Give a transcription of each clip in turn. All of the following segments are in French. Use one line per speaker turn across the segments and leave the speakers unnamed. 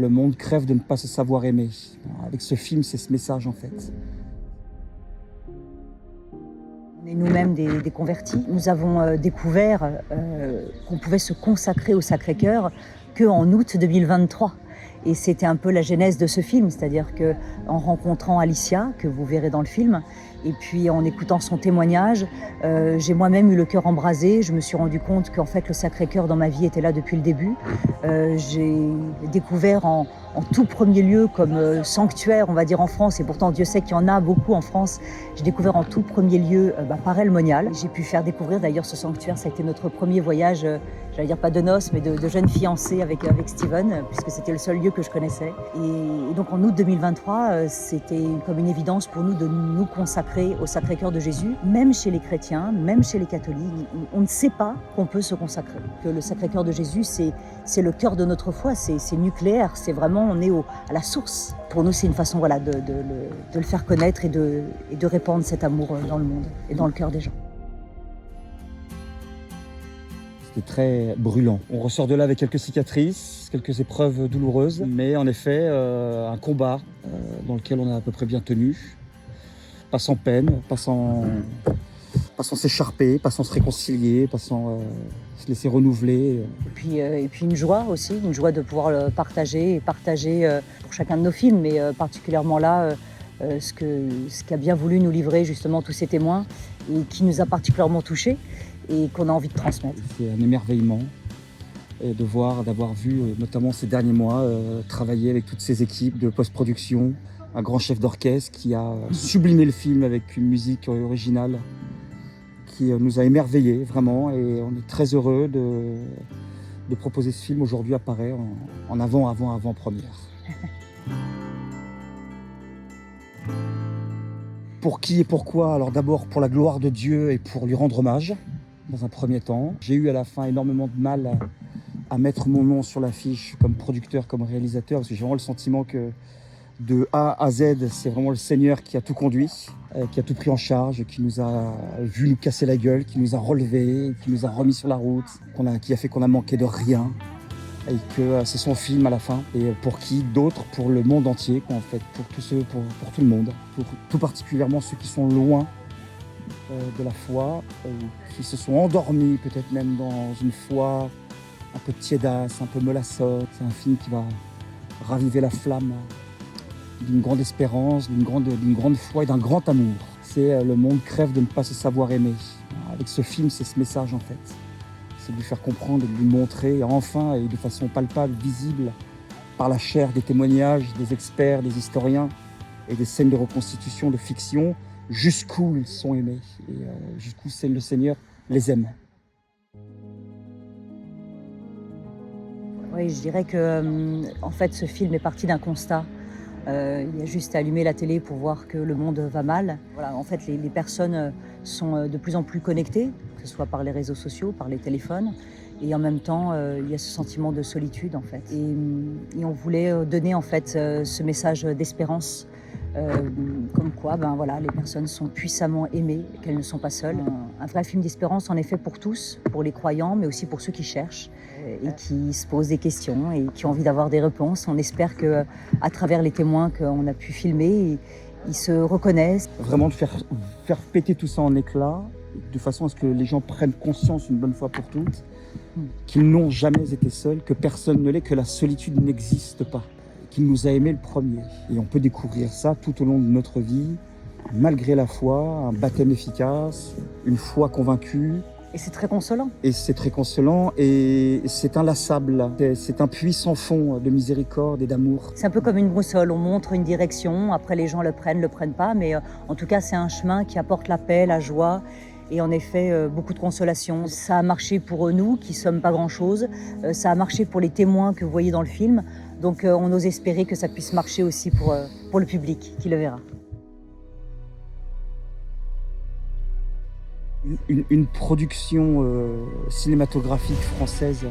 le monde crève de ne pas se savoir aimer. Avec ce film, c'est ce message en fait.
On est nous-mêmes des convertis. Nous avons découvert qu'on pouvait se consacrer au Sacré-Cœur qu'en août 2023. Et c'était un peu la genèse de ce film, c'est-à-dire qu'en rencontrant Alicia, que vous verrez dans le film, et puis en écoutant son témoignage, j'ai moi-même eu le cœur embrasé. Je me suis rendu compte qu'en fait le Sacré-Cœur dans ma vie était là depuis le début. J'ai découvert en tout premier lieu comme sanctuaire, on va dire en France, et pourtant Dieu sait qu'il y en a beaucoup en France, j'ai découvert en tout premier lieu Paray-le-Monial. J'ai pu faire découvrir d'ailleurs ce sanctuaire, ça a été notre premier voyage, j'allais dire pas de noces, mais de jeunes fiancés avec Steven, puisque c'était le seul lieu que je connaissais. Et donc en août 2023, c'était comme une évidence pour nous de nous consacrer au Sacré-Cœur de Jésus. Même chez les chrétiens, même chez les catholiques, on ne sait pas qu'on peut se consacrer. Que le Sacré-Cœur de Jésus, c'est le cœur de notre foi, c'est nucléaire, c'est vraiment, on est à la source. Pour nous, c'est une façon de le faire connaître et de répandre cet amour dans le monde et dans le cœur des gens.
C'était très brûlant. On ressort de là avec quelques cicatrices, quelques épreuves douloureuses, mais en effet, un combat dans lequel on a à peu près bien tenu. Pas sans peine, pas sans s'écharper, pas sans se réconcilier, pas sans se laisser renouveler.
Et puis une joie aussi, une joie de pouvoir le partager pour chacun de nos films, mais particulièrement là, ce qu'a bien voulu nous livrer justement tous ces témoins et qui nous a particulièrement touchés et qu'on a envie de transmettre.
C'est un émerveillement d'avoir vu notamment ces derniers mois travailler avec toutes ces équipes de post-production, un grand chef d'orchestre qui a sublimé le film avec une musique originale qui nous a émerveillés vraiment, et on est très heureux de proposer ce film aujourd'hui à Paray en avant-première. Pour qui et pourquoi? Alors d'abord pour la gloire de Dieu et pour lui rendre hommage dans un premier temps. J'ai eu à la fin énormément de mal à mettre mon nom sur l'affiche comme producteur, comme réalisateur, parce que j'ai vraiment le sentiment que de A à Z, c'est vraiment le Seigneur qui a tout conduit, qui a tout pris en charge, qui nous a vu nous casser la gueule, qui nous a relevés, qui nous a remis sur la route, qui a fait qu'on a manqué de rien, et que c'est son film à la fin. Et pour qui d'autre? Pour le monde entier, en fait, pour tout le monde, pour tout particulièrement ceux qui sont loin de la foi, qui se sont endormis peut-être même dans une foi un peu tiédasse, un peu mollassonne. C'est un film qui va raviver la flamme d'une grande espérance, d'une grande foi et d'un grand amour. C'est le monde crève de ne pas se savoir aimer. Avec ce film, c'est ce message en fait. C'est de lui faire comprendre, de lui montrer enfin et de façon palpable, visible, par la chair des témoignages, des experts, des historiens et des scènes de reconstitution, de fiction, jusqu'où ils sont aimés et jusqu'où le Seigneur les aime.
Oui, je dirais que en fait, ce film est parti d'un constat. Il y a juste à allumer la télé pour voir que le monde va mal. Voilà, en fait, les personnes sont de plus en plus connectées, que ce soit par les réseaux sociaux, par les téléphones. Et en même temps, il y a ce sentiment de solitude, en fait. Et on voulait donner, en fait, ce message d'espérance. Comme quoi, les personnes sont puissamment aimées, qu'elles ne sont pas seules. Un vrai film d'espérance, en effet, pour tous, pour les croyants, mais aussi pour ceux qui cherchent et qui se posent des questions et qui ont envie d'avoir des réponses. On espère qu'à travers les témoins qu'on a pu filmer, ils se reconnaissent.
Vraiment de faire péter tout ça en éclats, de façon à ce que les gens prennent conscience une bonne fois pour toutes qu'ils n'ont jamais été seuls, que personne ne l'est, que la solitude n'existe pas, qu'il nous a aimés le premier. Et on peut découvrir ça tout au long de notre vie, malgré la foi, un baptême efficace, une foi convaincue.
Et c'est très consolant.
Et c'est très consolant et c'est inlassable. C'est un puits sans fond de miséricorde et d'amour.
C'est un peu comme une boussole, on montre une direction, après les gens le prennent pas, mais en tout cas c'est un chemin qui apporte la paix, la joie et en effet beaucoup de consolation. Ça a marché pour nous qui sommes pas grand-chose, ça a marché pour les témoins que vous voyez dans le film, donc on ose espérer que ça puisse marcher aussi pour le public qui le verra.
Une production cinématographique française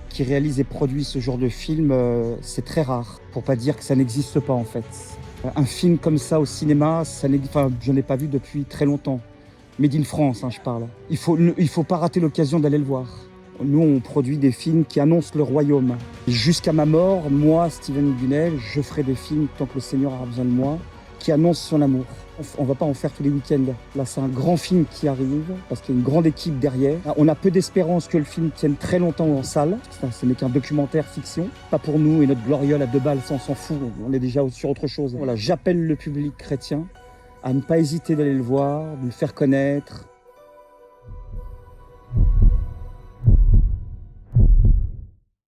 qui réalise et produit ce genre de film, c'est très rare, pour pas dire que ça n'existe pas en fait. Un film comme ça au cinéma, je n'en ai pas vu depuis très longtemps. Made in France, je parle. Il faut pas rater l'occasion d'aller le voir. Nous, on produit des films qui annoncent le royaume. Jusqu'à ma mort, moi, Steven Gunnell, je ferai des films tant que le Seigneur aura besoin de moi, qui annoncent son amour. On ne va pas en faire tous les week-ends. Là, c'est un grand film qui arrive, parce qu'il y a une grande équipe derrière. On a peu d'espérance que le film tienne très longtemps en salle. Ce n'est qu'un documentaire fiction. Pas pour nous et notre gloriole à 2 balles, on s'en fout. On est déjà sur autre chose. Voilà, j'appelle le public chrétien à ne pas hésiter d'aller le voir, de le faire connaître,